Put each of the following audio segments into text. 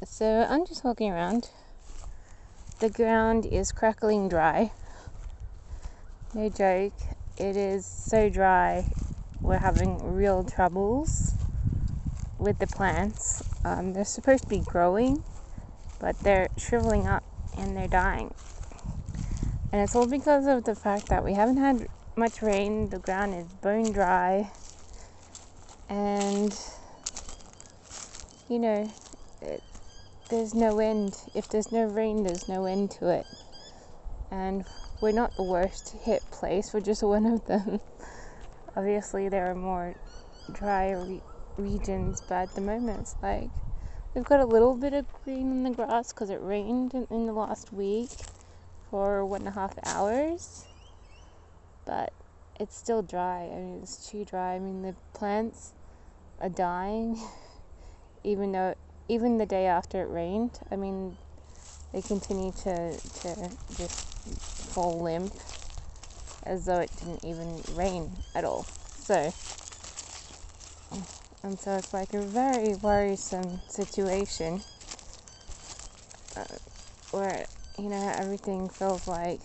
So I'm just walking around. The ground is crackling dry. No joke. It is so dry. We're having real troubles with the plants. They're supposed to be growing, but they're shriveling up and they're dying. And it's all because of the fact that we haven't had much rain. The ground is bone dry. And, there's no end. If there's no rain, there's no end to it. And we're not the worst hit place. We're just one of them. Obviously, there are more dry regions, but at the moment, it's like we've got a little bit of green in the grass because it rained in the last week for 1.5 hours. But it's still dry. I mean, it's too dry. I mean, the plants are dying, even the day after it rained. I mean, they continue to just fall limp as though it didn't even rain at all. So it's like a very worrisome situation where, everything feels like,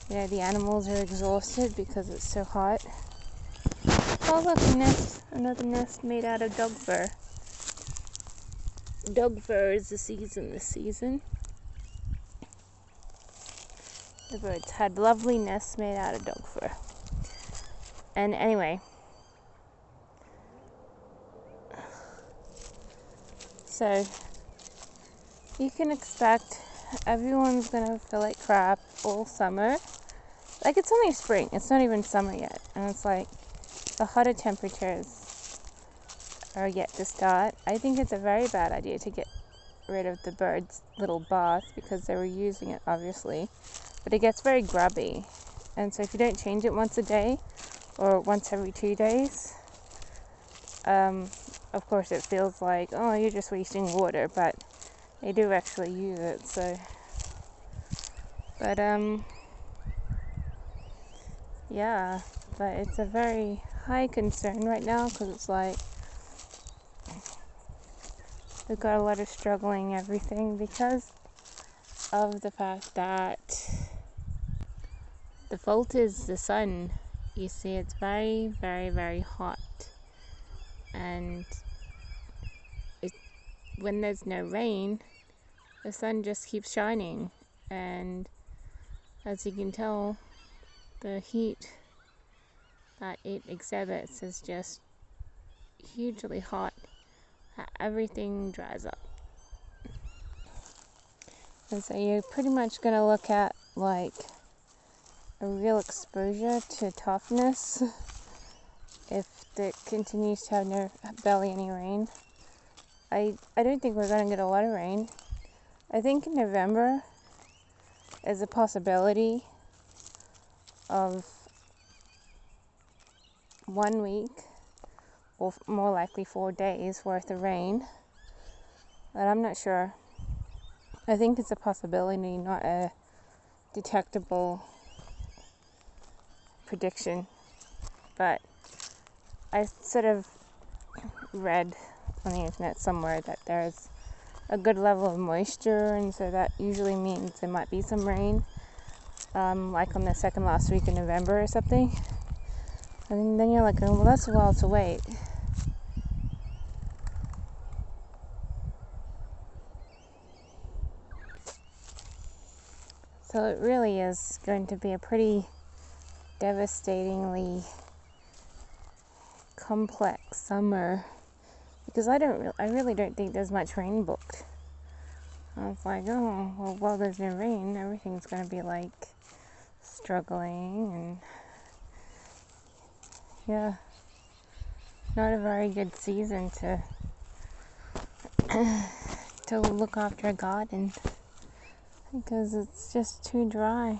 the animals are exhausted because it's so hot. Oh, look, a nest. Another nest made out of dog fur. Dog fur is the season this season. The birds had lovely nests made out of dog fur. And anyway, so you can expect everyone's gonna feel like crap all summer. Like, it's only spring, it's not even summer yet. And it's like the hotter temperatures are yet to start. I think it's a very bad idea to get rid of the birds' little bath because they were using it, obviously. But it gets very grubby. And so if you don't change it once a day or once every 2 days, of course it feels like, oh, you're just wasting water, but they do actually use it. So, but yeah, but it's a very high concern right now because it's like we've got a lot of struggling everything because of the fact that the fault is the sun. You see, it's very, very, very hot. And when there's no rain, the sun just keeps shining. And as you can tell, the heat that it exhibits is just hugely hot. Everything dries up. And so you're pretty much going to look at like a real exposure to toughness if it continues to have barely any rain. I don't think we're going to get a lot of rain. I think in November is a possibility of 1 week or more likely 4 days worth of rain, but I'm not sure. I think it's a possibility, not a detectable prediction. But I sort of read on the internet somewhere that there's a good level of moisture, and so that usually means there might be some rain, like on the second last week in November or something. And then you're like, oh, well, that's a while to wait. So it really is going to be a pretty devastatingly complex summer because I really don't think there's much rain booked. I was like, oh, well, there's no rain, everything's going to be like struggling, and yeah, not a very good season to to look after a garden because it's just too dry.